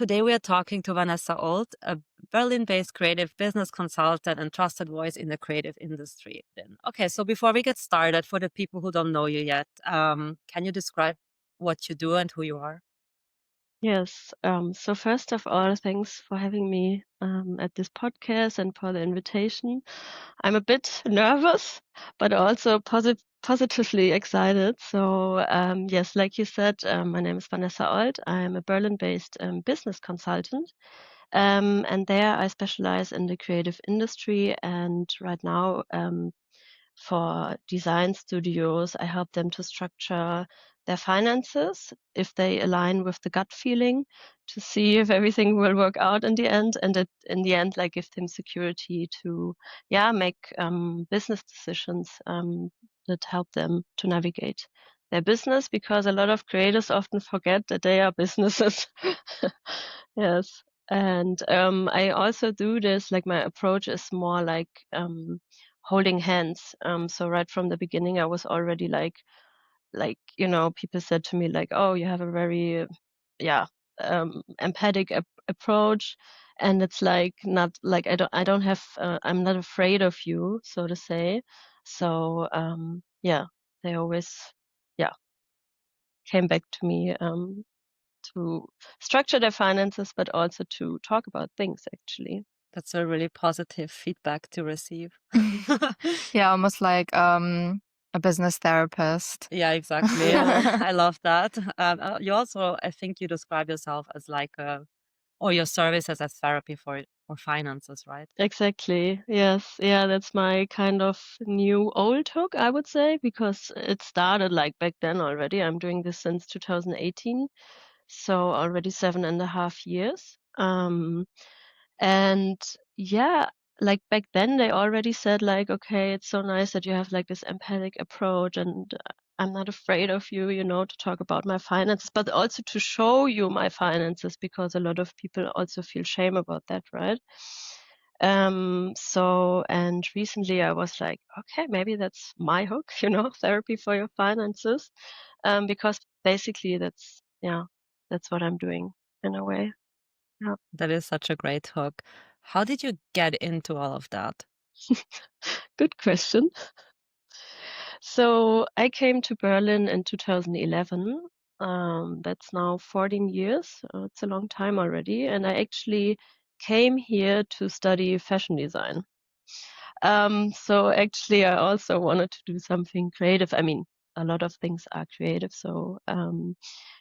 Today we are talking to Vanessa Olt, a Berlin-based creative business consultant and trusted voice in the creative industry. Okay, so before we get started, for the people who don't know you yet, can you describe what you do and who you are? Yes. So first of all, thanks for having me at this podcast and for the invitation. I'm a bit nervous, but also positively excited. So yes, like you said, my name is Vanessa Olt. I'm a Berlin-based business consultant, and there I specialize in the creative industry. And right now, for design studios, I help them to structure their finances if they align with the gut feeling to see if everything will work out in the end, and in the end, like give them security to, yeah, make business decisions that help them to navigate their business because a lot of creators often forget that they are businesses. Yes. And I also do this, like my approach is more like holding hands. So right from the beginning, I was already people said to me like, "Oh, you have a very, yeah, empathic approach," and it's like not like I don't have, I'm not afraid of you, so to say. So yeah, they always, yeah, came back to me to structure their finances, but also to talk about things actually. That's a really positive feedback to receive. Yeah, almost like a business therapist. Yeah, exactly. Yeah. I love that. You also, I think you describe yourself as like or your services as therapy for finances, right? Exactly. Yes. Yeah, that's my kind of new old hook, I would say, because it started like back then already. I'm doing this since 2018, so already 7.5 years. And yeah, like back then they already said like, okay, it's so nice that you have like this empathic approach and I'm not afraid of you, to talk about my finances, but also to show you my finances because a lot of people also feel shame about that, right? So, and recently I was like, okay, maybe that's my hook, therapy for your finances. Because basically yeah, that's what I'm doing in a way. Yeah. That is such a great hook. How did you get into all of that? Good question. So I came to Berlin in 2011. That's now 14 years. It's a long time already. And I actually came here to study fashion design. So actually, I also wanted to do something creative. I mean, a lot of things are creative. So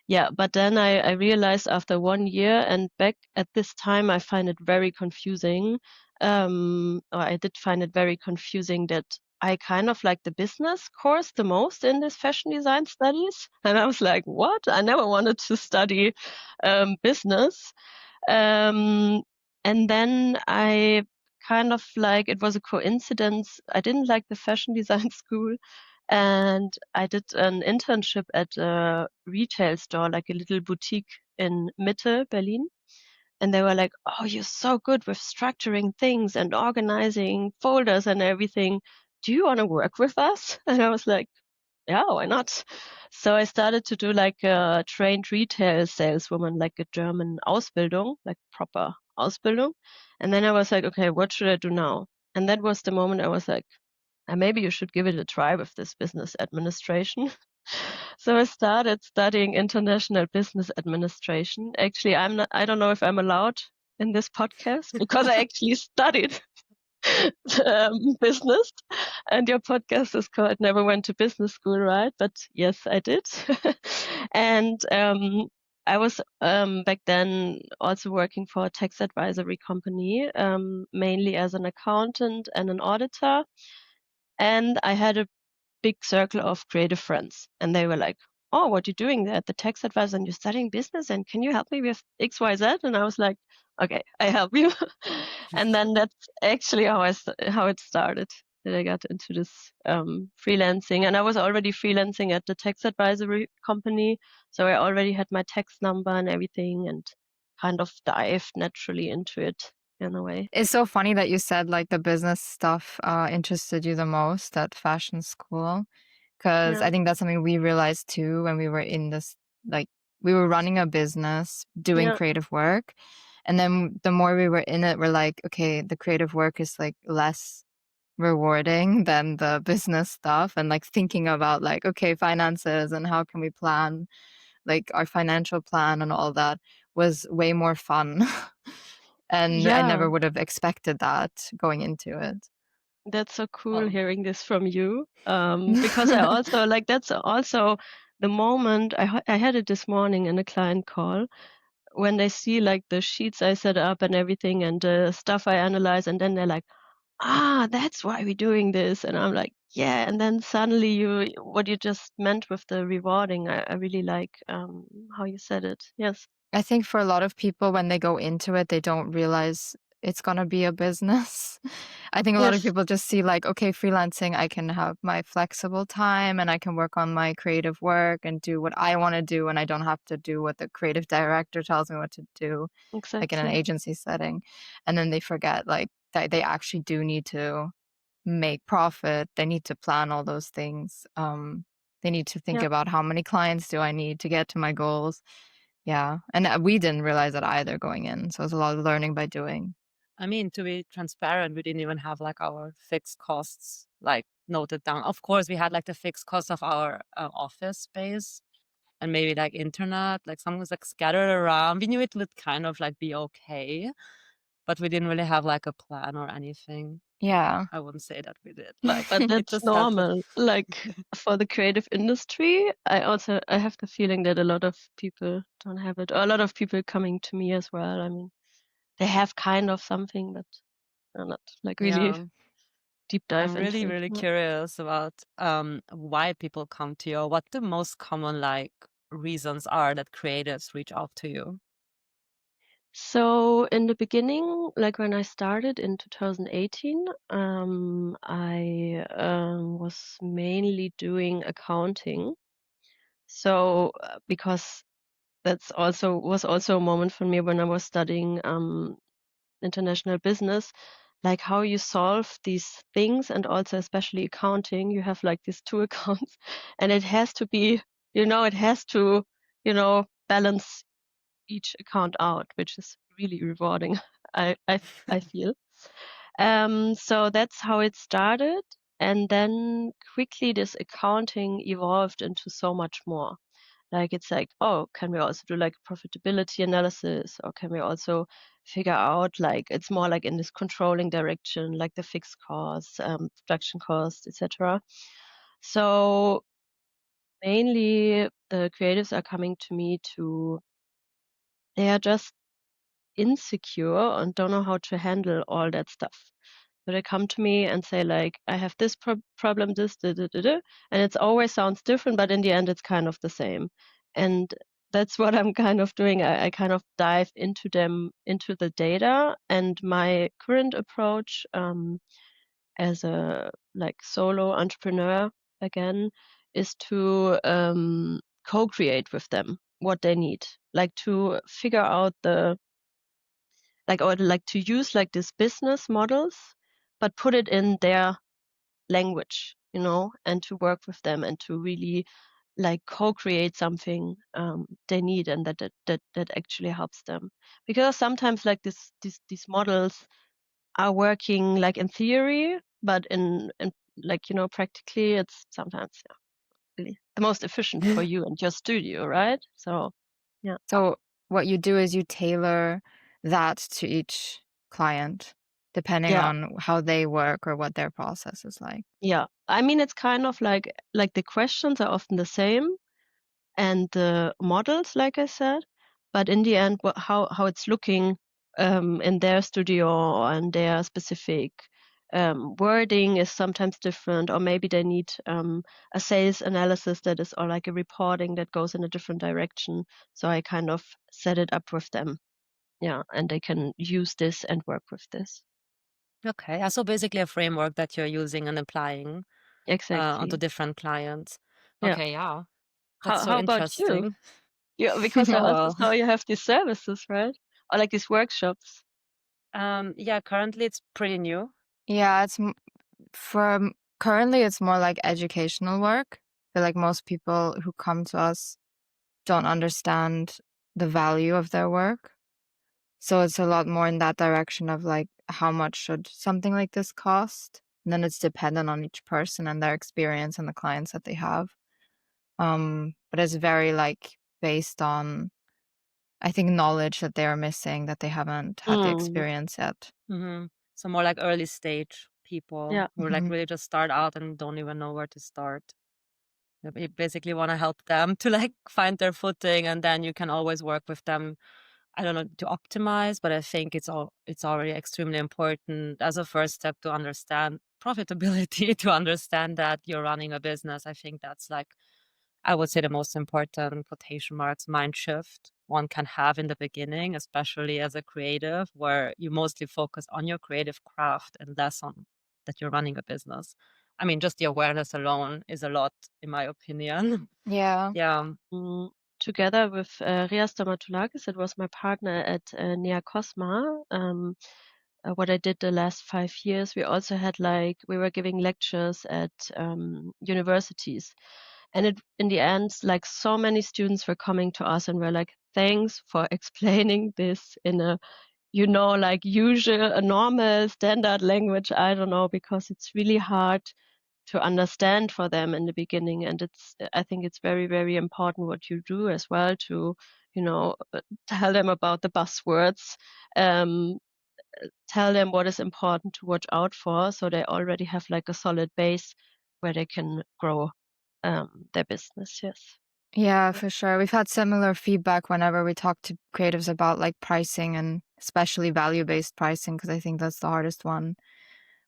yeah, but then I realized after 1 year and back at this time, I find it very confusing. Or I did find it very confusing that I kind of like the business course the most in this fashion design studies. And I was like, what? I never wanted to study business. Um, and then I kind of like, it was a coincidence. I didn't like the fashion design school. And I did an internship at a retail store, like a little boutique in Mitte, Berlin. And they were like, "Oh, you're so good with structuring things and organizing folders and everything. Do you want to work with us?" And I was like, "Yeah, why not?" So I started to do like a trained retail saleswoman, like a German Ausbildung, like proper Ausbildung. And then I was like, "Okay, what should I do now?" And that was the moment I was like, maybe you should give it a try with this business administration. So I started studying international business administration. Actually, I don't know if I'm allowed in this podcast because I actually studied business, and your podcast is called Never Went to Business School, right? But yes, I did. And I was back then also working for a tax advisory company, mainly as an accountant and an auditor. And I had a big circle of creative friends, and they were like, "Oh, what are you doing there at the tax advisor and you're studying business? And can you help me with XYZ?" And I was like, "Okay, I help you." And then that's actually how it started. That I got into this freelancing, and I was already freelancing at the tax advisory company, so I already had my tax number and everything, and kind of dived naturally into it in a way. It's so funny that you said like the business stuff interested you the most at fashion school, because Yeah. I think that's something we realized too when we were in this like we were running a business, doing Yeah. creative work. And then the more we were in it, we're like, okay, the creative work is like less rewarding than the business stuff, and like thinking about like, okay, finances and how can we plan like our financial plan and all that was way more fun. And I Yeah, never would have expected that going into it. that's so cool Oh, hearing this from you. Because I also like that's also the moment I had it this morning in a client call when they see like the sheets I set up and everything and the stuff I analyze, and then they're like, ah, that's why we're doing this. And I'm like, yeah. And then suddenly what you just meant with the rewarding, I really like how you said it. Yes, I think for a lot of people, when they go into it, they don't realize it's gonna be a business. I think a lot of yes, people just see like, okay, freelancing, I can have my flexible time and I can work on my creative work and do what I want to do, and I don't have to do what the creative director tells me what to do, like in an exactly. agency setting. And then they forget like that they actually do need to make profit. They need to plan all those things. They need to think Yeah. about how many clients do I need to get to my goals. Yeah, and we didn't realize that either going in, so it was a lot of learning by doing. I mean, to be transparent, we didn't even have like our fixed costs like noted down. Of course, we had like the fixed cost of our office space and maybe like internet, like something was like scattered around. We knew it would kind of like be okay, but we didn't really have like a plan or anything. Yeah. I wouldn't say that we did. Like But it that's just happened. normal. Like for the creative industry, I have the feeling that a lot of people don't have it. Or a lot of people coming to me as well. I mean, they have kind of something, but they're not like really Yeah. deep I'm dive really, into it. really Yeah. curious about why people come to you, or what the most common like reasons are that creatives reach out to you. So in the beginning, like when I started in 2018, I was mainly doing accounting. So because that's also was also a moment for me when I was studying international business, like how you solve these things, and also especially accounting, you have like these two accounts, and it has to be, it has to, balance each account out, which is really rewarding. I feel. So that's how it started, and then quickly this accounting evolved into so much more. Like it's like, oh, can we also do like profitability analysis, or can we also figure out like it's more like in this controlling direction, like the fixed costs, production costs, etc. So mainly the creatives are coming to me to they are just insecure and don't know how to handle all that stuff. So they come to me and say like, I have this problem, this, da, da, da, da, and it always sounds different, but in the end, it's kind of the same. And that's what I'm kind of doing. I kind of dive into them, into the data. And my current approach as a like solo entrepreneur again is to co-create with them what they need, like to figure out the like or like to use like these business models but put it in their language, and to work with them and to really like co-create something they need, and that actually helps them, because sometimes like these models are working like in theory, but in like practically it's sometimes really the most efficient for you and your studio, right? So yeah. So what you do is you tailor that to each client, depending Yeah. on how they work or what their process is like. Yeah, I mean, it's kind of like the questions are often the same, and the models, like I said, but in the end, how it's looking in their studio or in their specific wording is sometimes different, or maybe they need a sales analysis that is, or like a reporting that goes in a different direction. So I kind of set it up with them, yeah, and they can use this and work with this. Okay, yeah, so basically a framework that you're using and applying onto Exactly. different clients. Yeah. Okay, yeah, that's so How about you? interesting. Yeah, because I Oh also well. saw you have these services, right? Or like these workshops. Yeah, currently it's pretty new. Yeah, currently it's more like educational work. I feel like most people who come to us don't understand the value of their work. So it's a lot more in that direction of like, how much should something like this cost? And then it's dependent on each person and their experience and the clients that they have. But it's very like based on, I think, knowledge that they are missing, that they haven't had the experience yet. Mm-hmm. So more like early stage people Yeah. who like really just start out and don't even know where to start. You basically want to help them to like find their footing, and then you can always work with them. I don't know, to optimize, but I think it's already extremely important as a first step to understand profitability, to understand that you're running a business. I think that's like, I would say, the most important quotation marks mind shift one can have in the beginning, especially as a creative, where you mostly focus on your creative craft and less on that you're running a business. I mean, just the awareness alone is a lot, in my opinion. Yeah. Yeah. Together with Rea Stamatoulakis, it was my partner at Nea-Kosma. What I did the last 5 years, we also had we were giving lectures at universities. And in the end, like so many students were coming to us and were like, thanks for explaining this in a, like usual, a normal standard language. I don't know, because it's really hard to understand for them in the beginning. And I think it's very, very important what you do as well to, tell them about the buzzwords, um, tell them what is important to watch out for, so they already have like a solid base where they can grow their business. Yes. Yeah, for sure. We've had similar feedback whenever we talk to creatives about like pricing, and especially value-based pricing, because I think that's the hardest one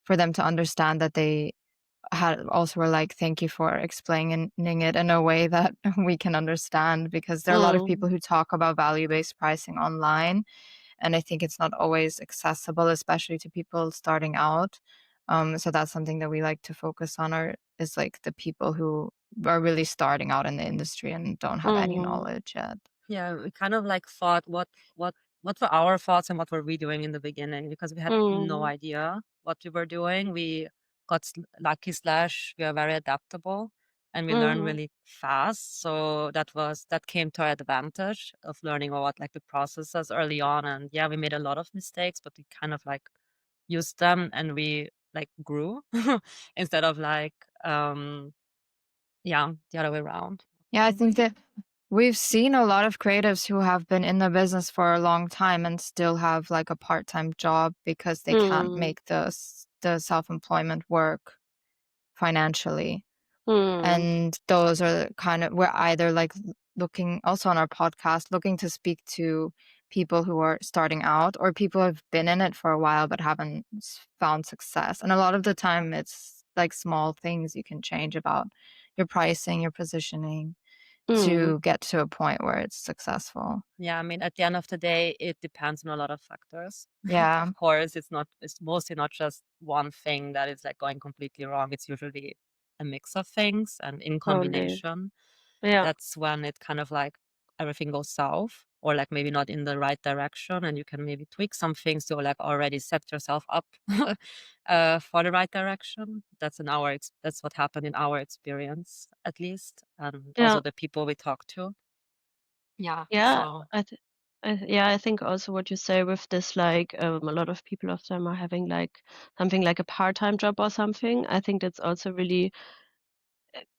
for them to understand, that they had also were like, thank you for explaining it in a way that we can understand, because there are a lot of people who talk about value-based pricing online, and I think it's not always accessible, especially to people starting out. So that's something that we like to focus on, is like the people who are really starting out in the industry and don't have any knowledge yet. Yeah, we kind of like thought what were our thoughts and what were we doing in the beginning, because we had no idea what we were doing. We got lucky slash we are very adaptable and we learn really fast. So that came to our advantage of learning about like the processes early on. And yeah, we made a lot of mistakes, but we kind of like used them and we like grew instead of like yeah, the other way around. Yeah, I think that we've seen a lot of creatives who have been in the business for a long time and still have like a part-time job because they can't make the self-employment work financially. And those are kind of, we're either like looking also on our podcast, looking to speak to people who are starting out or people who have been in it for a while but haven't found success. And a lot of the time it's like small things you can change about your pricing, your positioning, to get to a point where it's successful. Yeah, I mean, at the end of the day, it depends on a lot of factors. Yeah. Of course, it's mostly not just one thing that is like going completely wrong. It's usually a mix of things, and in Totally. combination, Yeah. that's when it kind of like everything goes south, or like maybe not in the right direction, and you can maybe tweak some things to like already set yourself up for the right direction. That's what happened in our experience, at least, and Yeah. also the people we talk to. Yeah. Yeah. So I think also what you say with this, like a lot of people of them are having like something like a part-time job or something. I think that's also really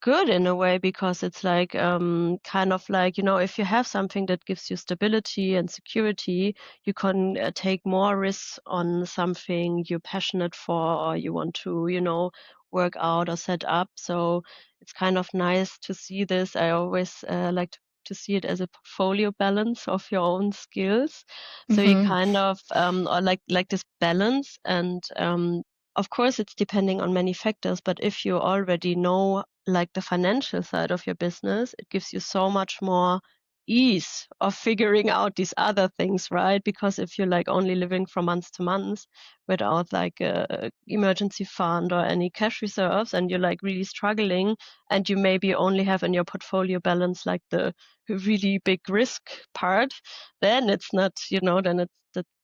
good in a way, because it's like kind of like, if you have something that gives you stability and security, you can take more risks on something you're passionate for or you want to, work out or set up. So it's kind of nice to see this. I always like to see it as a portfolio balance of your own skills. So you kind of or like this balance. And of course it's depending on many factors, but if you already know like the financial side of your business, it gives you so much more ease of figuring out these other things, right? Because if you're like only living from month to month without like a emergency fund or any cash reserves, and you're like really struggling, and you maybe only have in your portfolio balance like the really big risk part, then it's not, then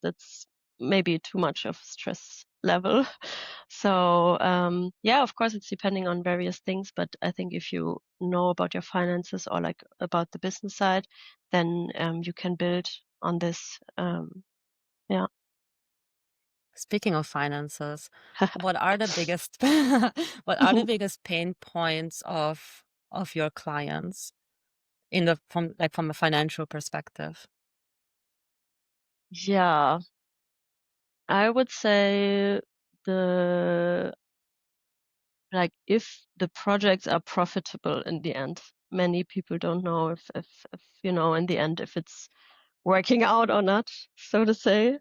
that's maybe too much of stress. level. So yeah, of course, it's depending on various things, but I think if you know about your finances or like about the business side, then you can build on this. Yeah. Speaking of finances, what are the biggest what are the biggest pain points of your clients in the from a financial perspective? Yeah, I would say the like if the projects are profitable in the end. Many people don't know if you know in the end if it's working out or not, so to say.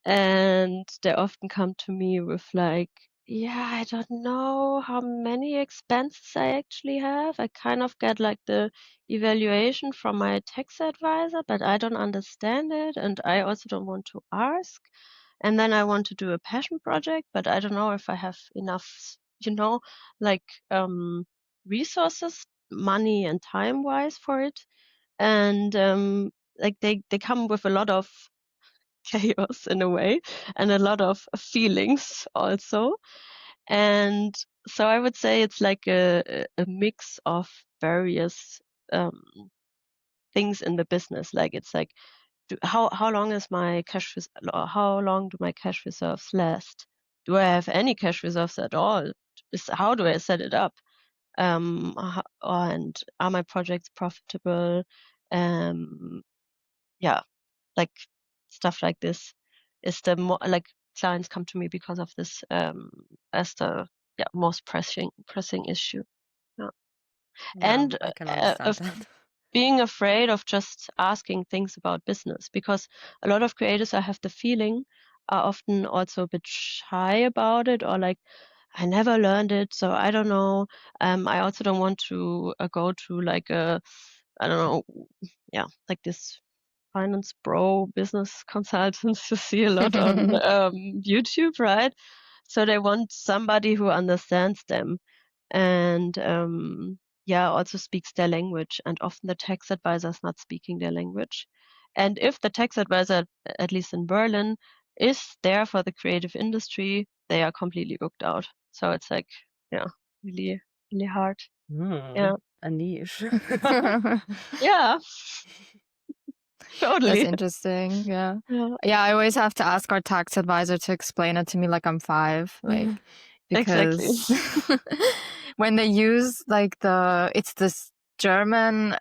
And they often come to me with like, yeah, I don't know how many expenses I actually have. I kind of get like the evaluation from my tax advisor, but I don't understand it. And I also don't want to ask. And then I want to do a passion project, but I don't know if I have enough, like resources, money and time wise for it. And like they come with a lot of chaos in a way and a lot of feelings also. And so I would say it's like a mix of various um, things in the business. Like it's like how long is my or how long do my cash reserves last? Do I have any cash reserves at all? How do I set it up? And are my projects profitable? Um, yeah, like stuff like this is the more like clients come to me because of this as the most pressing issue. Yeah. Yeah, And I can understand of that. being afraid of just asking things about business because a lot of creators I have the feeling are often also a bit shy about it or like I never learned it, so I don't know. I also don't want to go to like a I don't know, yeah, like this finance bro business consultants you see a lot on YouTube, right? So they want somebody who understands them and yeah, also speaks their language. And often the tax advisor is not speaking their language. And if the tax advisor, at least in Berlin, is there for the creative industry, they are completely booked out. So it's like, yeah, really, really hard. Yeah. A niche. Yeah, That's totally. interesting. Yeah. Yeah. Yeah, I always have to ask our tax advisor to explain it to me like I'm 5, like Exactly. because when they use like it's this German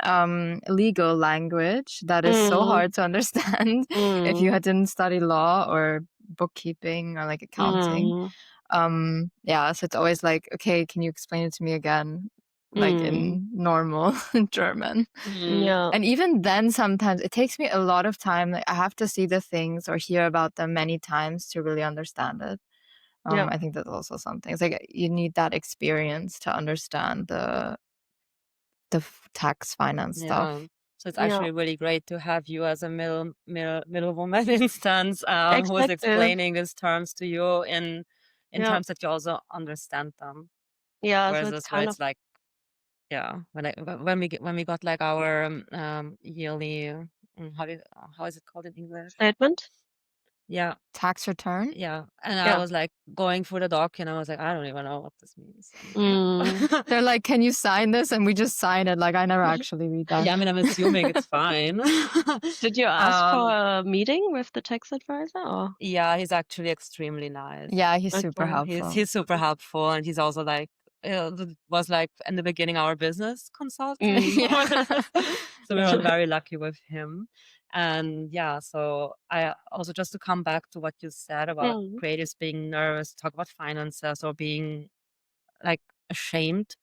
legal language that is so Mm, hard to understand if you mm, didn't study law or bookkeeping or like accounting. mm, Yeah, so it's always like, okay, can you explain it to me again, like mm. in normal German? Yeah, And even then, sometimes it takes me a lot of time. Like I have to see the things or hear about them many times to really understand it. yeah, I think that's also something. It's like you need that experience to understand the tax finance Yeah. stuff. So it's yeah. actually really great to have you as a middle woman instance, who is Exactly. explaining these terms to you in Yeah, terms that you also understand them. yeah. So it's Versus where kind of it's like, yeah, when we got like our yearly how is it called in English? statement. Yeah, Tax return? yeah. And I Yeah. was like going through the doc and I was like, I don't even know what this means. Mm. They're like, can you sign this? And we just sign it. Like I never actually read that. Yeah, I mean, I'm assuming it's fine. Did you ask for um, a meeting with the tax advisor or? yeah, he's actually extremely nice. Yeah, he's super Okay. helpful. He's super helpful, and he's also like was like in the beginning our business consultant. Mm. So we were very lucky with him. And yeah, so I also just to come back to what you said about Mm. creatives being nervous, to talk about finances or being like ashamed.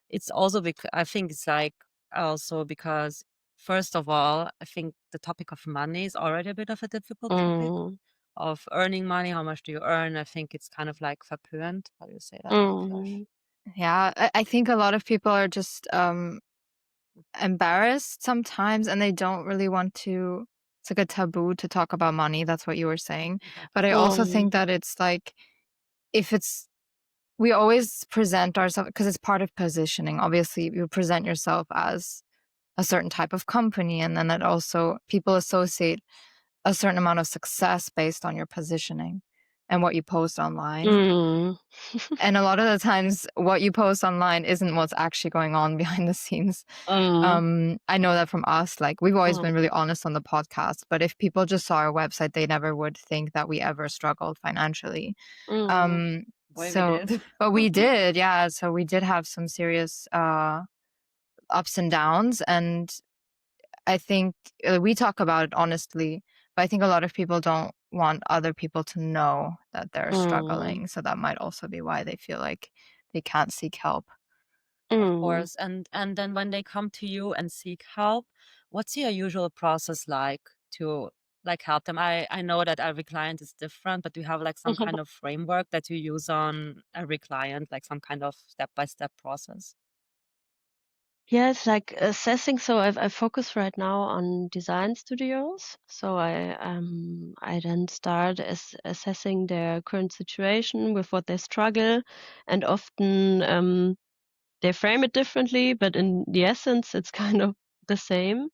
It's also because I think it's like also because first of all, I think the topic of money is already a bit of a difficult topic Mm. of earning money. How much do you earn? I think it's kind of like verpönt. How do you say that in English? Mm. Yeah, I think a lot of people are just embarrassed sometimes and they don't really want to. It's like a taboo to talk about money. That's what you were saying. But I Exactly. also Mm. think that it's like if it's we always present ourselves because it's part of positioning. Obviously, you present yourself as a certain type of company, and then that also people associate a certain amount of success based on your positioning. and what you post online. Mm. And a lot of the times what you post online isn't what's actually going on behind the scenes. I know that from us, like we've always been really honest on the podcast, but if people just saw our website, they never would think that we ever struggled financially. Mm. Boy, we did. But we did, yeah. So we did have some serious ups and downs, and I think we talk about it honestly, but I think a lot of people don't want other people to know that they're Mm. struggling. So that might also be why they feel like they can't seek help. Of Mm. course. And then when they come to you and seek help, what's your usual process like to like help them? I know that every client is different, but do you have like some kind of framework that you use on every client, like some kind of step-by-step process? Yeah, it's like assessing. So I focus right now on design studios. So I then start assessing their current situation with what they struggle, and often they frame it differently, but in the essence, it's kind of the same.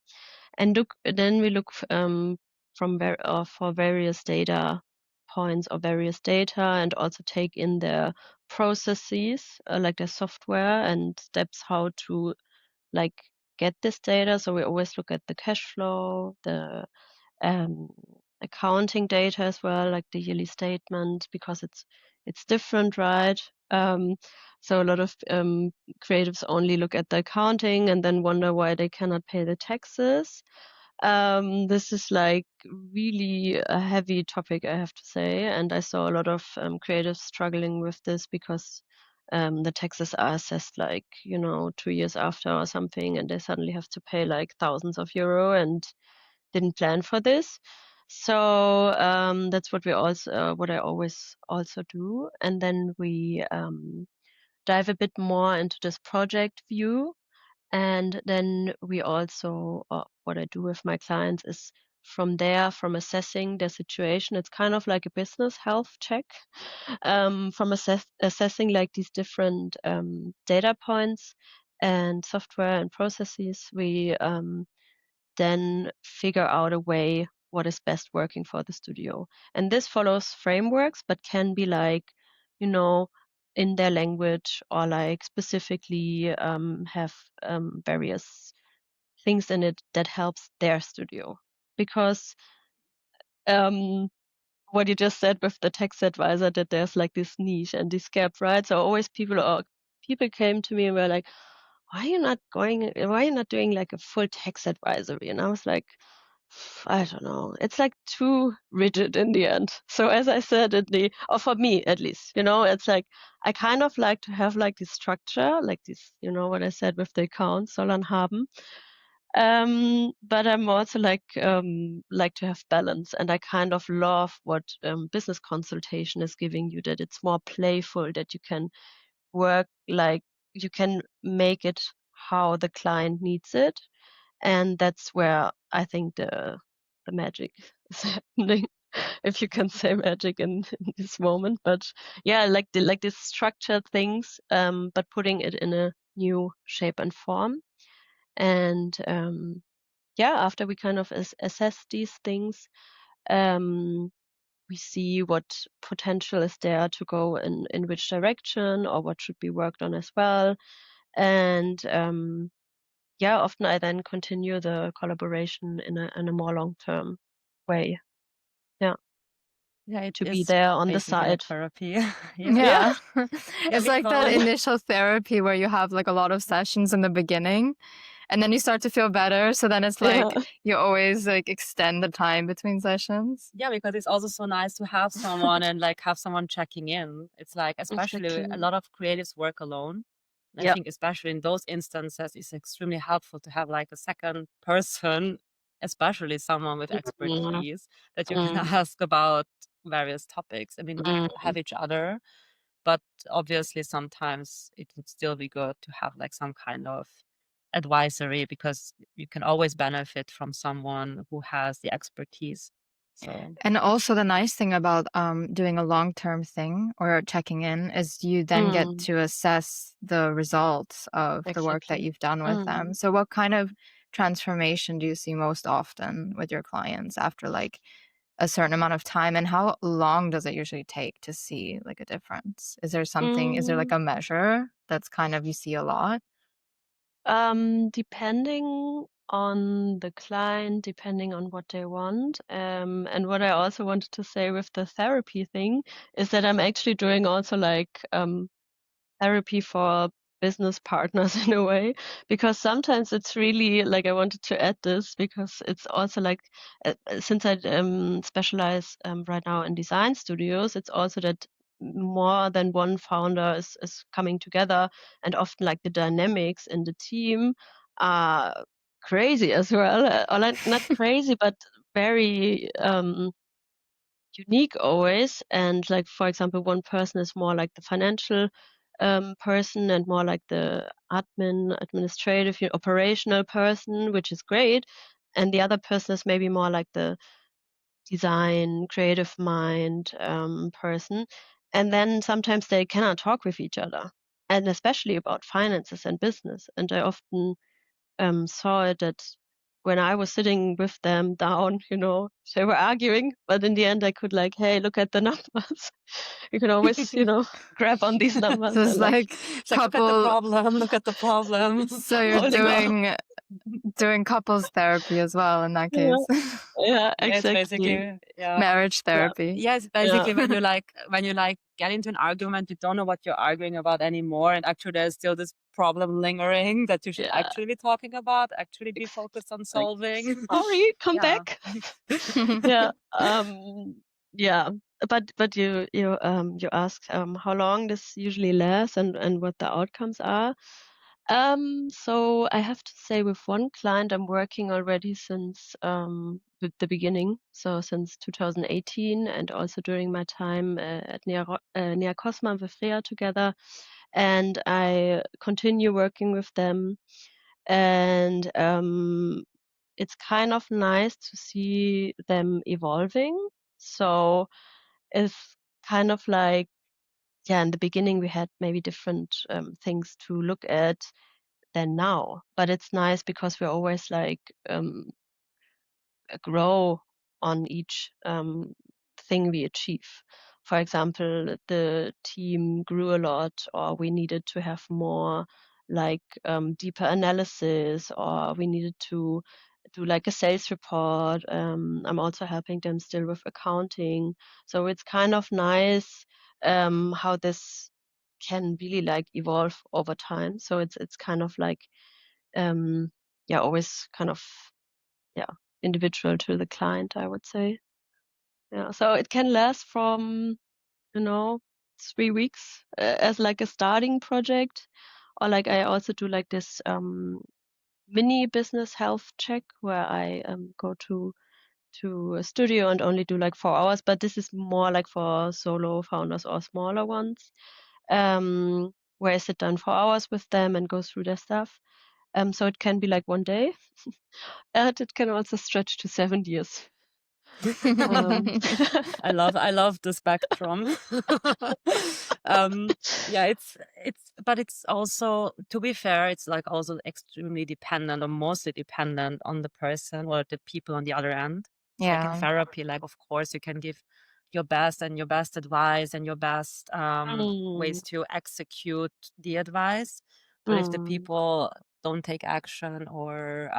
And then we look for various data points or various data, and also take in their processes, like their software and steps how to like get this data. So we always look at the cash flow, the um, accounting data as well, like the yearly statement, because it's different, right? Um, so a lot of creatives only look at the accounting and then wonder why they cannot pay the taxes. This is like really a heavy topic, I have to say, and I saw a lot of creatives struggling with this because the taxes are assessed like 2 years after or something, and they suddenly have to pay like thousands of euro and didn't plan for this. So that's what I always also do, and then we dive a bit more into this project view, and then we also, what I do with my clients is from there, from assessing their situation, it's kind of like a business health check. From assessing like these different data points and software and processes, we then figure out a way what is best working for the studio. And this follows frameworks, but can be like, you know, in their language, or like specifically have various things in it that helps their studio. Because what you just said with the tax advisor, that there's like this niche and this gap, right? So always people came to me and were like, why are you not doing like a full tax advisory? And I was like, I don't know. It's like too rigid in the end. So as I said, or for me at least, it's like I kind of like to have like this structure, like this, what I said with the account, soll man haben. But I'm also like to have balance, and I kind of love what business consultation is giving you, that it's more playful, that you can work like you can make it how the client needs it, and that's where I think the magic is happening, if you can say magic in this moment. But yeah, like these structured things, but putting it in a new shape and form. And yeah, after we kind of assess these things, um, we see what potential is there to go in which direction, or what should be worked on as well. And yeah, often I then continue the collaboration in a more long-term way. Yeah, Yeah, it to be is there on the basically a side. therapy. Yeah. Yeah, Yeah. Yeah, It's like that because initial therapy where you have like a lot of sessions in the beginning and then you start to feel better. So then it's yeah, like you always like extend the time between sessions. yeah, because it's also so nice to have someone and like have someone checking in. It's like, especially a exactly. lot of creatives work alone. And I Yeah. think especially in those instances, it's extremely helpful to have like a second person, especially someone with Mm, expertise that you can mm, ask about various topics. I mean, we mm. have each other, but obviously sometimes it would still be good to have like some kind of advisory, because you can always benefit from someone who has the expertise. So And also the nice thing about doing a long-term thing or checking in is you then get Mm, to assess the results of the work that exactly. you've done with them. Mm. So what kind of transformation do you see most often with your clients after like a certain amount of time, and how long does it usually take to see like a difference? Is there like Mm, a measure that's kind of you see a lot? depending on the client, depending on what they want. And what I also wanted to say with the therapy thing is that I'm actually doing also like therapy for business partners in a way, because sometimes it's really like I wanted to add this because it's also like since I specialize right now in design studios, it's also that more than one founder is coming together, and often like the dynamics in the team are crazy as well, or like not crazy but very unique always. And like, for example, one person is more like the financial person and more like the administrative, operational person, which is great. And the other person is maybe more like the design, creative mind person. And then sometimes they cannot talk with each other, and especially about finances and business. And I often saw it that when I was sitting with them down, they were arguing, but in the end I could like, hey, look at the numbers. You can always, grab on these numbers So it's and like, like It's like, look at the couple. problem, look at the problem. So you're holding on. doing couples therapy as well in that Yeah, case. yeah, Yeah, it's exactly. basically, yeah. Marriage Yeah, therapy. Yes, yeah, basically when you get into an argument, you don't know what you're arguing about anymore, and actually there's still this problem lingering that you should yeah. actually be talking about, actually be Ex- focused on Like, solving. sorry, come Yeah. back. Yeah, yeah. But you asked how long this usually lasts and what the outcomes are. So I have to say with one client I'm working already since the beginning, so since 2018, and also during my time at Nea-Kosma with Rea together, and I continue working with them. And it's kind of nice to see them evolving. So it's kind of like, yeah, in the beginning we had maybe different things to look at than now. But it's nice because we're always like grow on each thing we achieve. For example, the team grew a lot, or we needed to have more like deeper analysis, or we needed to do like a sales report. I'm also helping them still with accounting. So it's kind of nice how this can really like evolve over time. So it's kind of like yeah, always kind of, yeah, individual to the client, I would say. Yeah, so it can last from, you know, 3 weeks as like a starting project, or like I also do like this mini business health check where I go to a studio and only do like 4 hours, but this is more like for solo founders or smaller ones, where I sit down 4 hours with them and go through their stuff. So it can be like one day, and it can also stretch to 7 years. Um, I love the spectrum. Yeah, but it's also, to be fair, it's like also extremely dependent, or mostly dependent on the person or the people on the other end. It's like in Yeah. therapy, like of course you can give your best and your best advice and your best ways mm, to execute the advice. But if the mm, people don't take action, or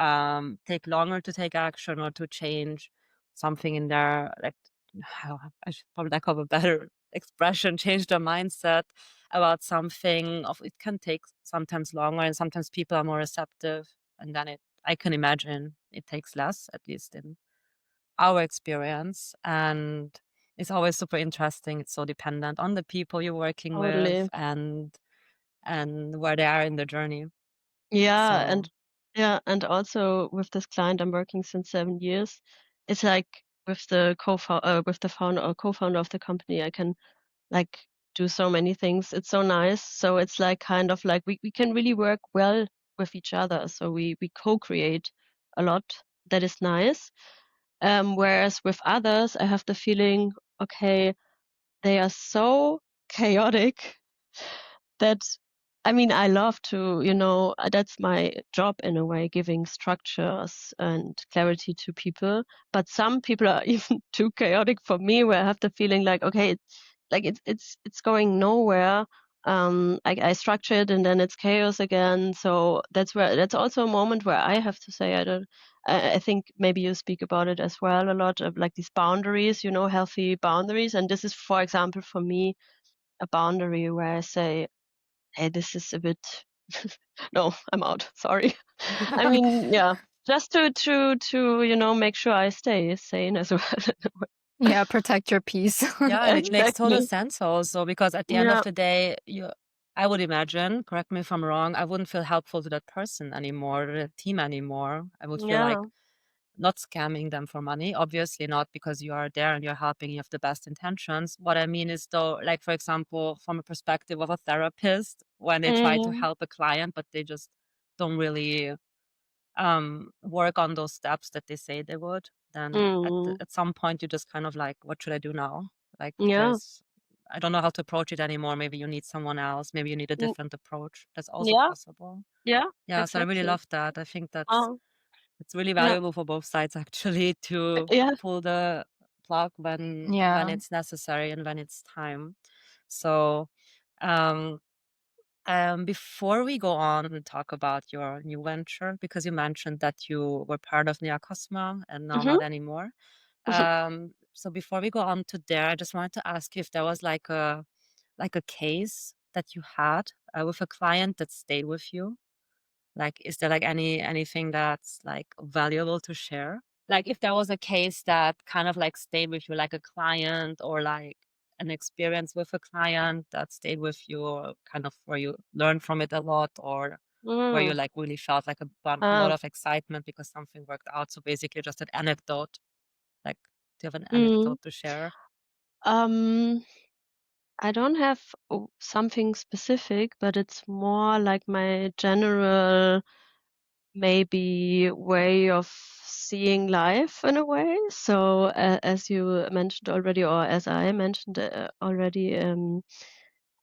take longer to take action, or to change something in their, like, how I should probably lack of a better expression, change their mindset about something, of it can take sometimes longer, and sometimes people are more receptive, and then I can imagine it takes less, at least in our experience. And it's always super interesting. It's so dependent on the people you're working with, totally. and where they are in the journey. Yeah, So and also with this client I'm working since 7 years, it's like with the with the founder or co-founder of the company, I can like do so many things. It's so nice. So it's like kind of like we can really work well with each other. So we co-create a lot. That is nice. Whereas with others, I have the feeling, okay, they are so chaotic that I mean, I love to, that's my job in a way, giving structures and clarity to people. But some people are even too chaotic for me, where I have the feeling like, okay, it's going nowhere. I structure it and then it's chaos again. So that's also a moment where I have to say, I think maybe you speak about it as well a lot of like these boundaries, healthy boundaries. And this is, for example, for me, a boundary where I say, hey, this is a bit, no, I'm out. Sorry. I mean, yeah, just to make sure I stay sane as well. Yeah, protect your peace. Yeah, and it makes total Exactly. sense also, because at the end of Yeah. the day, I would imagine, correct me if I'm wrong, I wouldn't feel helpful to that person anymore, to the team anymore. I would feel like Yeah. not scamming them for money, obviously not, because you are there and you're helping, you have the best intentions. What I mean is, though, like, for example, from a perspective of a therapist, when they try to Mm, help a client, but they just don't really work on those steps that they say they would, then mm, at some point you just kind of like, what should I do now? Like, yeah. I don't know how to approach it anymore. Maybe you need someone else. Maybe you need a Mm, different approach. That's also yeah. possible. Yeah. Yeah, so I really Exactly. love that. I think Oh, it's really yeah. valuable for both sides, actually, to Yeah. pull the plug when Yeah. it's necessary and when it's time. So, um, before we go on and talk about your new venture, because you mentioned that you were part of Nea-Kosma and now Hmm. not anymore. So before we go on to there, I just wanted to ask you if there was like a case that you had with a client that stayed with you. Like, is there like anything that's like valuable to share? Like, if there was a case that kind of like stayed with you, like a client, or like an experience with a client that stayed with you, or kind of where you learned from it a lot, or where you Mm. like really felt like a lot Uh, of excitement because something worked out. So basically just an anecdote. Like, do you have an mm. anecdote to share? Um, I don't have something specific, but it's more like my general maybe way of seeing life in a way. So as you mentioned already, or as I mentioned already,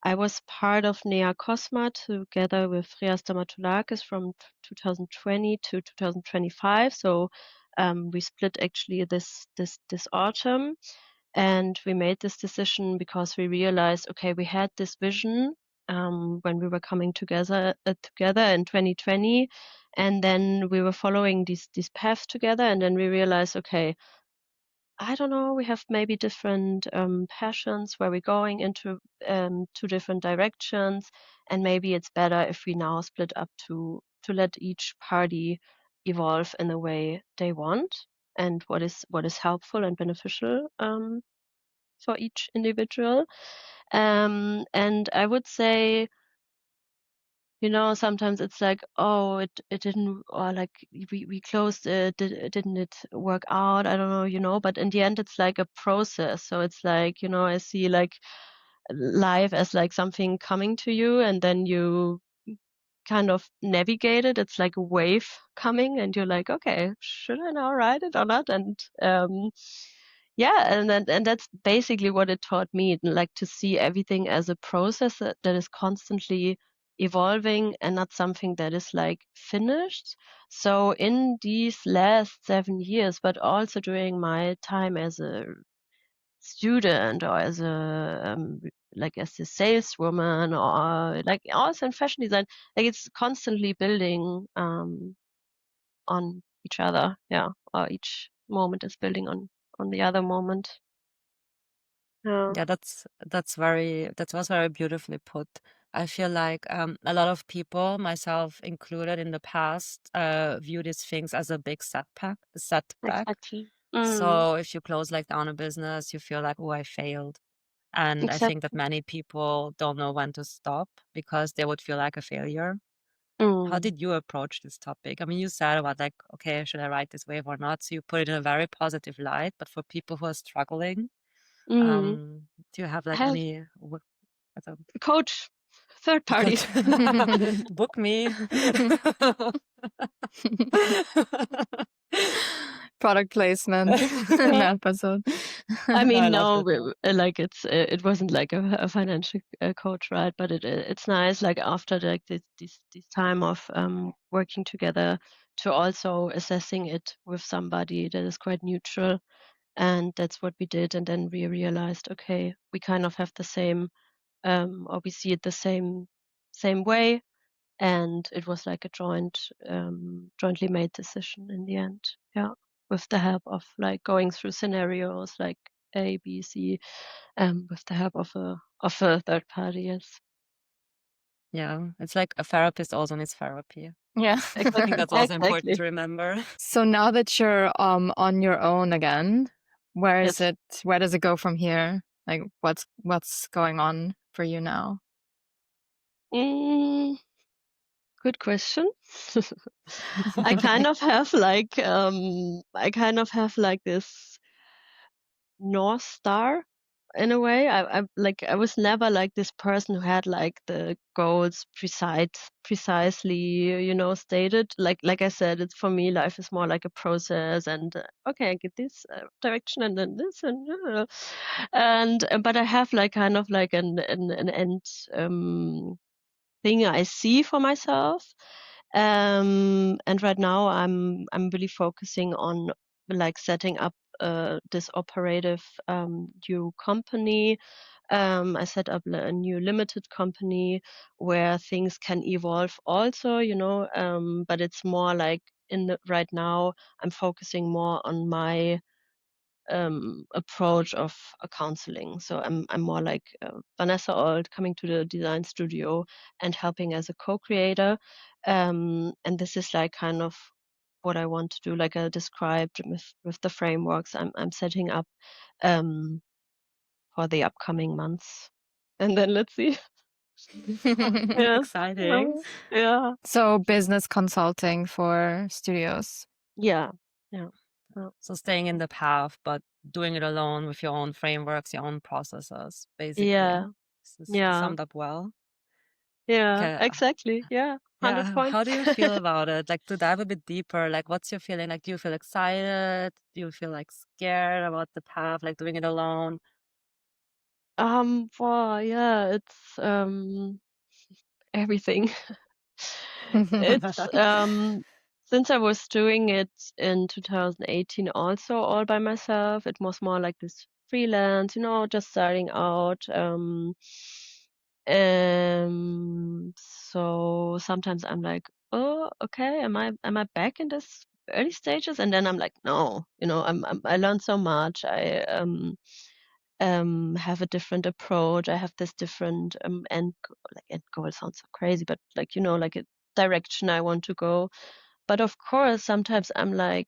I was part of Nea-Kosma together with Rea Stamatoulakis from 2020 to 2025. So we split actually this autumn, and we made this decision because we realized, okay, we had this vision when we were coming together in 2020, and then we were following these paths together, and then we realized, okay, I don't know, we have maybe different passions where we're going into two different directions, and maybe it's better if we now split up to let each party evolve in the way they want, and what is helpful and beneficial for each individual. And I would say, sometimes it's like, oh, it didn't, or like we closed it, didn't it work out? I don't know, but in the end, it's like a process. So it's like, I see like life as like something coming to you, and then you kind of navigate it. It's like a wave coming, and you're like, okay, should I now ride it or not? And yeah, and that's basically what it taught me, like to see everything as a process that is constantly evolving and not something that is like finished. So in these last 7 years, but also during my time as a student or as a like as a saleswoman, or like also in fashion design, like it's constantly building on each other, yeah, or each moment is building on the other moment. Yeah. Yeah, that was very beautifully put. I feel like a lot of people, myself included in the past, view these things as a big setback. Exactly. Mm, So if you close like down a business, you feel like, oh, I failed. And I think that exactly. many people don't know when to stop because they would feel like a failure. How Mm, did you approach this topic? I mean, you said about like, okay, should I write this wave or not? So you put it in a very positive light, but for people who are struggling, mm. do you have I like have any a a coach, third party. coach? Book me. Product placement in the episode. I I mean, loved no, it. like it wasn't like a financial coach, right? But it's nice, like after like this time of working together, to also assessing it with somebody that is quite neutral, and that's what we did. And then we realized, okay, we kind of have the same, or we see it the same way, and it was like a jointly made decision in the end. Yeah, with the help of like going through scenarios like A, B, C, with the help of a third party. Yes, Yeah, it's like a therapist also needs therapy. Yeah. I think that's also important exactly. to remember. So now that you're on your own again, where is Yes. it? Where does it go from here? Like what's going on for you now? Mm, good question. I kind of have like this North Star in a way. I was never like this person who had like the goals precisely, stated. Like I said, it's for me, life is more like a process, and okay, I get this direction and then this and but I have like kind of like an end thing I see for myself. And right now I'm really focusing on like setting up this operative new company. I set up a new limited company where things can evolve also, but it's more like right now I'm focusing more on my approach of counseling. So I'm more like Vanessa Olt, coming to the design studio and helping as a co-creator. And this is like kind of what I want to do, like I described with the frameworks I'm setting up um, for the upcoming months. And then let's see. Yeah. Exciting. Yeah. So business consulting for studios. Yeah. Yeah. Yeah. So staying in the path, but doing it alone with your own frameworks, your own processes, basically. Yeah. This is Yeah. summed up well. Yeah. Okay. Exactly. Yeah. 100 Yeah. points. How do you feel about it? Like to dive a bit deeper, like what's your feeling? Like, do you feel excited? Do you feel like scared about the path, like doing it alone? Well, yeah, it's everything. It's since I was doing it in 2018 also all by myself, it was more like this freelance, just starting out. So sometimes I'm like, oh, okay, am I back in this early stages? And then I'm like, no, I learned so much. I have a different approach. I have this different end goal sounds so crazy, but like like a direction I want to go. But of course, sometimes I'm like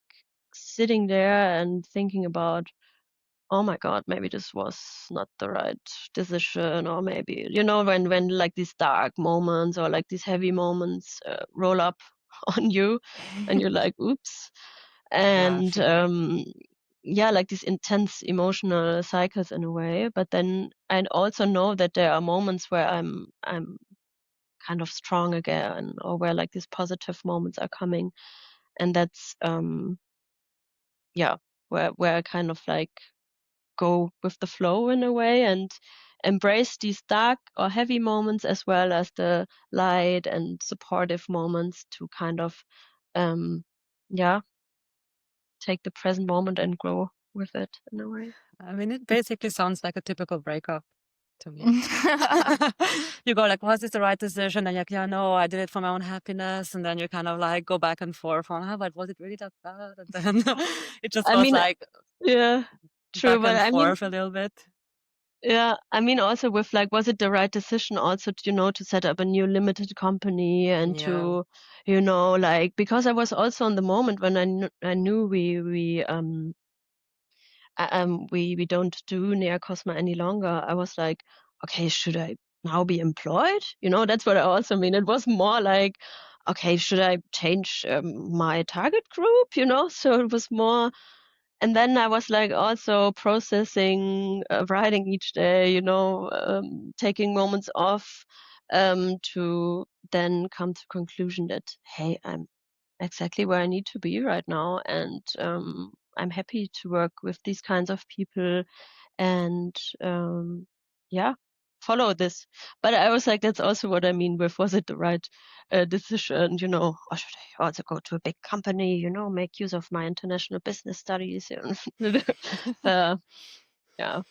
sitting there and thinking about, oh my God, maybe this was not the right decision, or maybe when like these dark moments or like these heavy moments roll up on you, and you're like, oops. Yeah, I And feel that. yeah, like these intense emotional cycles in a way. But then I also know that there are moments where I'm kind of strong again, or where like these positive moments are coming, and that's yeah, where I kind of like go with the flow in a way, and embrace these dark or heavy moments as well as the light and supportive moments, to kind of um yeah, take the present moment and grow with it in a way. I mean, it basically sounds like a typical breakup to me. You go like, was this the right decision? And you're like, yeah, no, I did it for my own happiness. And then you kind of like go back and forth on, but was it really that bad? And then it just I goes mean, like yeah, true, back but and I mean, forth a little bit. yeah, I mean also with like, was it the right decision also to, to set up a new limited company, and Yeah. to, like, because I was also on the moment when I knew we don't do Nea-Kosma any longer. I was like, okay, should I now be employed? That's what I also mean. It was more like, okay, should I change my target group? So it was more. And then I was like also processing, writing each day, taking moments off, to then come to conclusion that, hey, exactly where I need to be right now, and I'm happy to work with these kinds of people and yeah, follow this. But I was like, that's also what I mean with, was it the right decision, or should I also go to a big company, make use of my international business studies? uh, yeah.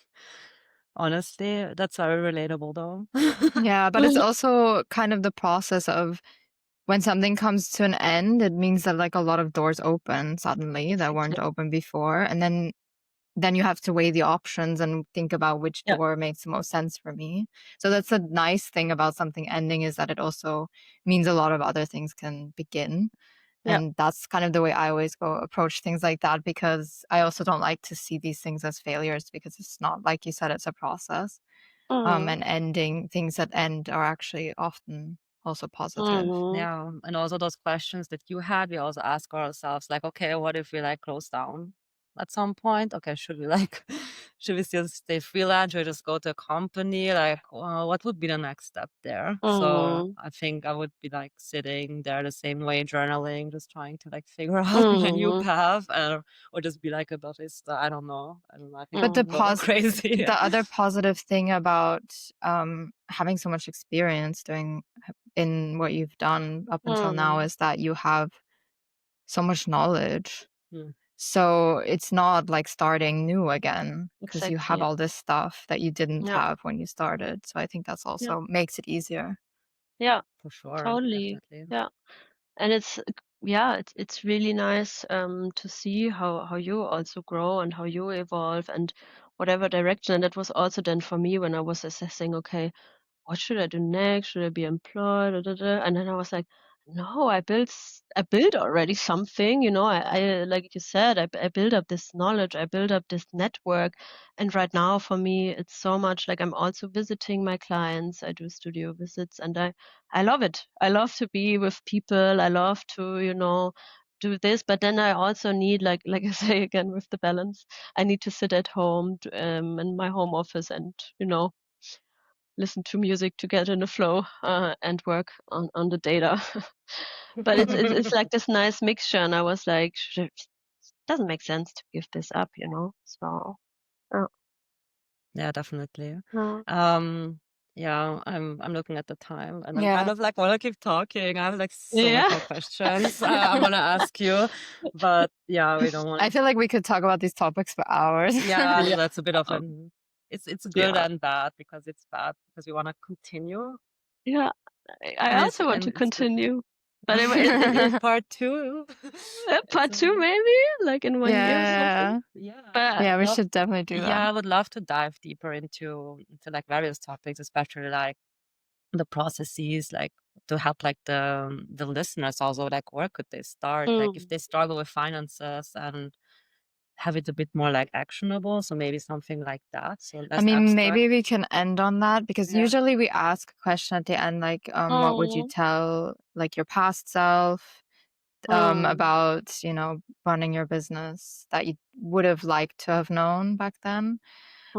Honestly, that's very relatable though. Yeah, but it's also kind of the process of when something comes to an end, it means that like a lot of doors open suddenly that weren't Exactly. open before. And then you have to weigh the options and think about which Yeah. door makes the most sense for me. So that's a nice thing about something ending, is that it also means a lot of other things can begin. Yeah. And that's kind of the way I always go approach things like that, because I also don't like to see these things as failures, because it's not, like you said, it's a process. Mm. And ending things that end are actually often also positive. Mm. Yeah, and also those questions that you had, we also ask ourselves, like, okay, what if we like close down at some point? Okay, should we like, should we still stay freelance or just go to a company? Like, what would be the next step there? So Mm. I think I would be like sitting there the same way, journaling, just trying to like figure out my new Mm. path, or just be like a Batista. I don't know. I don't know. I think I But would Mm. go crazy. the other positive thing about having so much experience doing in what you've done up until now Mm. is that you have so much knowledge. Hmm. So it's not like starting new again, because you have Exactly. all this stuff that you didn't Yeah. have when you started. So I think that's Yeah. also makes it easier. Yeah. For sure, Totally. definitely. Yeah. And it's really nice to see how you also grow and how you evolve and whatever direction. And that was also then for me when I was assessing, okay, what should I do next? Should I be employed? Da, da, da. And then I was like, no, I built already something, I like you said, I built up this knowledge, I built up this network. And right now for me, it's so much like I'm also visiting my clients. I do studio visits and I love it. I love to be with people. I love to, do this, but then I also need, like I say again with the balance, I need to sit at home in my home office and listen to music to get in the flow and work on the data. But it's like this nice mixture, and I was like, doesn't make sense to give this up, So uh, Yeah, definitely. uh, Um, yeah, I'm looking at the time and I'm kind Yeah. of like wanna keep talking. I have like so much yeah, more questions I wanna ask you, but yeah, we don't I wanna. feel like we could talk about these topics for hours. Yeah, yeah, that's a bit of um, an. It's good yeah, and bad, because it's bad because we wanna continue, yeah. I and also want to it's good. continue, but it Part two. It's part two maybe, like in 1 year or something. Yeah. Yeah, I But would Yeah, we love. should definitely do that. Yeah, I would love to dive deeper into like various topics, especially like the processes, like to help like the listeners also, like where could they start, like if mm, they struggle with finances, and have it a bit more like actionable, so maybe something like that, so I less mean, abstract. maybe we can end on that, because Yeah. usually we ask a question at the end, like, what would you mm, tell like your past self mm, about, running your business that you would have liked to have known back then?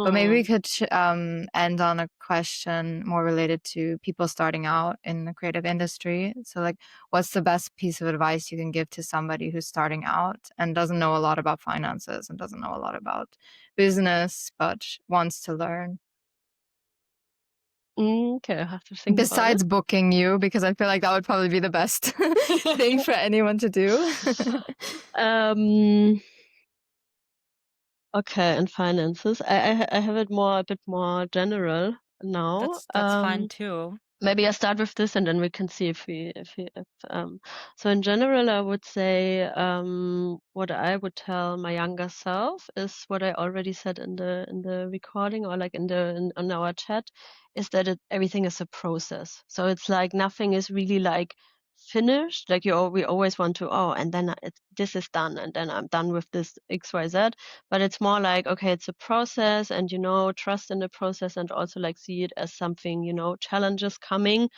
But maybe we mm. could end on a question more related to people starting out in the creative industry. So, like, what's the best piece of advice you can give to somebody who's starting out and doesn't know a lot about finances and doesn't know a lot about business, but wants to learn? Okay, I have to think about it. Besides booking you, because I feel like that would probably be the best thing for anyone to do. um, okay, and finances. I have it a bit more general now. That's fine too. Maybe I start with this and then we can see if so in general I would say what I would tell my younger self is what I already said in the recording, or like on our chat, is that everything is a process. So it's like nothing is really like finished. Like we always want to, and then this is done and then I'm done with this XYZ. But it's more like, okay, it's a process, and trust in the process, and also like see it as something, challenges coming,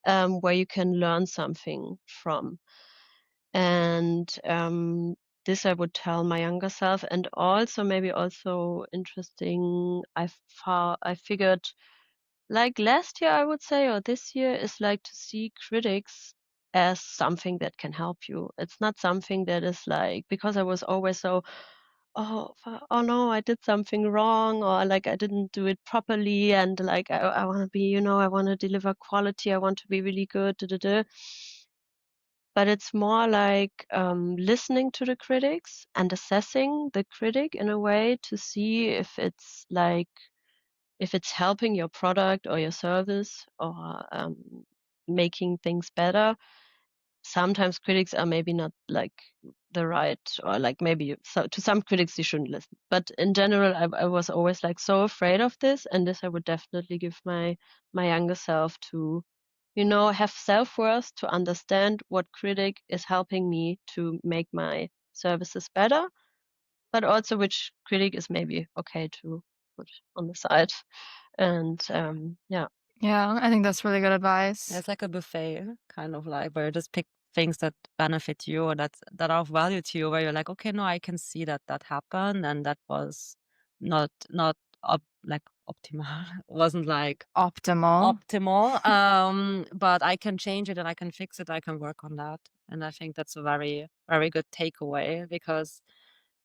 where you can learn something from. And this I would tell my younger self. And also maybe also interesting, I figured, like last year I would say, or this year, is like to see critics as something that can help you. It's not something that is like, because I was always so, oh no, I did something wrong, or like I didn't do it properly, and like I want to be, I want to deliver quality, I want to be really good, da, da, da. But it's more like listening to the critics and assessing the critic in a way to see if it's helping your product or your service, or making things better. Sometimes critics are maybe not like the right, or like maybe so to some critics you shouldn't listen. But in general, I was always like so afraid of this, and this I would definitely give my younger self to, have self-worth, to understand what critic is helping me to make my services better, but also which critic is maybe okay to put on the side. And yeah. Yeah, I think that's really good advice. It's like a buffet, kind of like where you just pick things that benefit you or that are of value to you, where you're like, okay, no, I can see that happened and that was not like optimal. It wasn't like Optimal. but I can change it and I can fix it. I can work on that. And I think that's a very, very good takeaway, because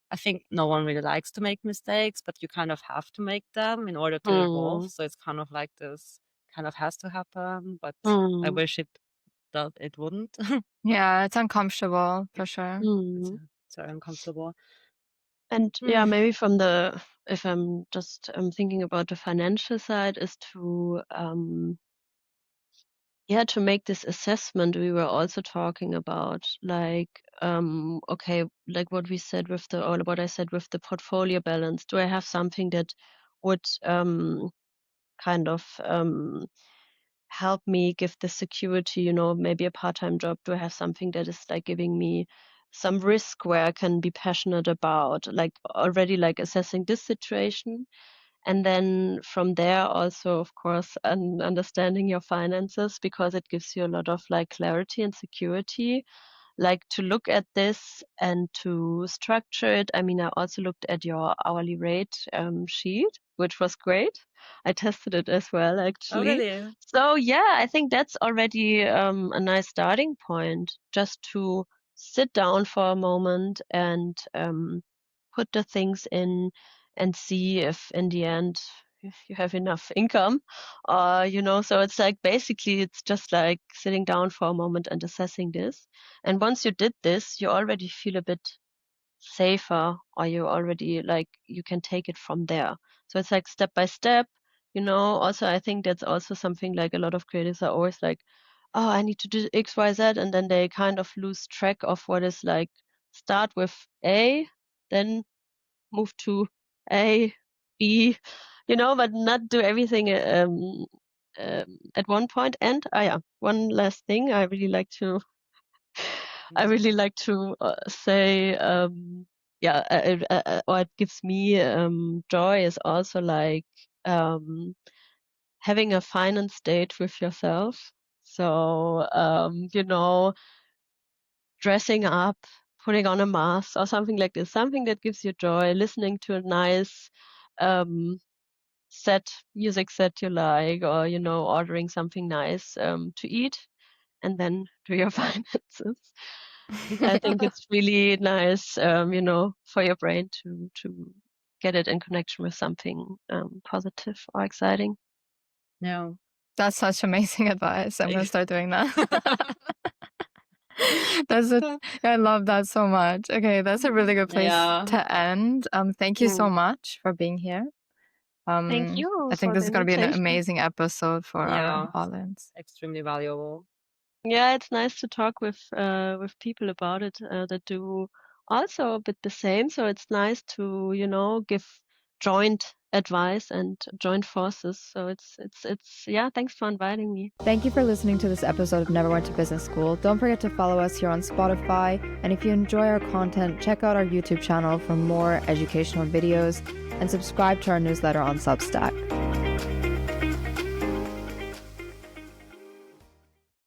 I think no one really likes to make mistakes, but you kind of have to make them in order to evolve. Mm, So it's kind of like this kind of has to happen, but I mm, wish it wouldn't. Yeah, it's uncomfortable for sure. mm. It's very uncomfortable. And yeah, maybe from the, if I'm just thinking about the financial side, is to to make this assessment we were also talking about, like okay, like what we said with the, or what I said with the portfolio balance. Do I have something that would kind of help me give the security, maybe a part-time job? Do I have something that is like giving me some risk where I can be passionate about, like already like assessing this situation? And then from there also, of course, understanding your finances, because it gives you a lot of like clarity and security, like to look at this and to structure it. I mean, I also looked at your hourly rate sheet, which was great. I tested it as well, Oh, actually. really? So yeah, I think that's already a nice starting point, just to sit down for a moment and put the things in and see if in the end you have enough income. So it's like basically it's just like sitting down for a moment and assessing this. And once you did this, you already feel a bit safer, or you already like you can take it from there. So it's like step by step. Also I think that's also something like a lot of creators are always like, oh, I need to do X, Y, Z, and then they kind of lose track of what is like, start with A, then move to A, B, but not do everything at one point. And yeah, one last thing I really like to say, or it gives me joy, is also like having a finance date with yourself. So, dressing up, putting on a mask or something like this, something that gives you joy, listening to a nice um, music set you like, or, ordering something nice to eat, and then do your finances. I think it's really nice, for your brain to get it in connection with something positive or exciting. Yeah. That's such amazing advice. I'm gonna start doing that. That's it. I love that so much. Okay, that's a really good place Yeah. to end. Thank you so Mm. much for being here. Thank you I think for this the is gonna be an invitation. amazing episode for our Yeah. audience. Extremely valuable. Yeah, it's nice to talk with people about it that do also a bit the same. So it's nice to, give joint advice and joint forces. So it's yeah, thanks for inviting me. Thank you for listening to this episode of Never Went to Business School. Don't forget to follow us here on Spotify. And if you enjoy our content, check out our YouTube channel for more educational videos and subscribe to our newsletter on Substack.